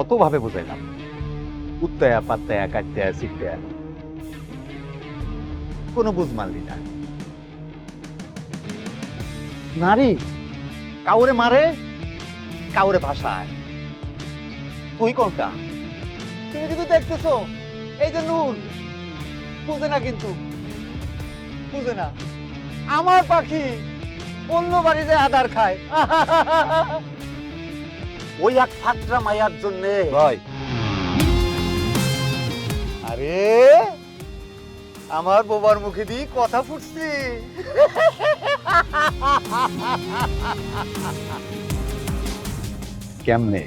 কতভাবে বুঝাইলাম, উত্তায়া পাত্তায়া কাটতায়া শিখতায়া, কোনো বুঝ মারলি না। নারী কাউরে মারে, কাউরে ভাষায়। তুই কোনটা? তুমি কিন্তু দেখতেছো এই যে নূর বুঝে না, কিন্তু বুঝে না। আমার পাখি অন্য বাড়িতে আদার খায়। ওই এক ফাটরা মায়ার জন্য ভাই। আরে আমার বোবার মুখে দিয়ে কথা ফুটছে। কেমনে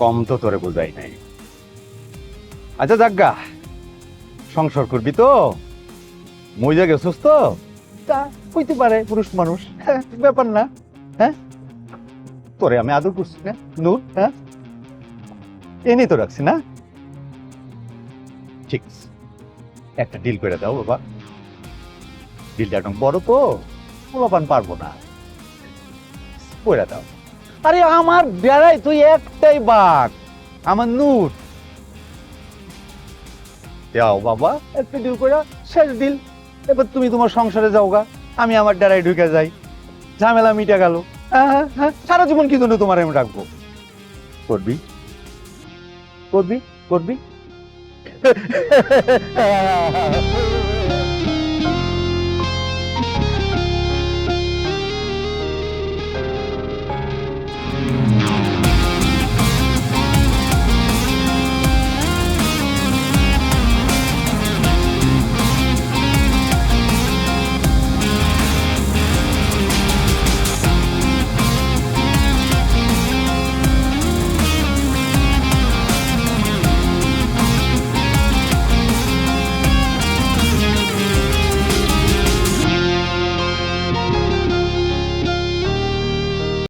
কম তো তোরে বোঝাই নাই। আচ্ছা যাজ্ঞা, সংসার করবি তো, মজা গেছিস তো, তা হইতে পারে, পুরুষ মানুষ, ব্যাপার না। হ্যাঁ, তোরে আমি আদর করছি না নূর? হ্যাঁ, এনেই তো রাখছি না। ঠিক আছে, একটা ডিল করে দাও বাবা। ডিলটা একদম বড় তো, পোলাপান পারবো না, করে দাও। আরে আমার বেড়াই তুই একটাই বাঘ, আমার নূর। যাও বাবা, একটা ডিল করে, শেষ ডিল। এবার তুমি তোমার সংসারে যাও গা, আমি আমার ডেরায় ঢুকে যাই, ঝামেলা মিটে গেল। হ্যাঁ হ্যাঁ হ্যাঁ, সারা জীবন কি জন্য তোমার আমি রাখবো? করবি করবি করবি।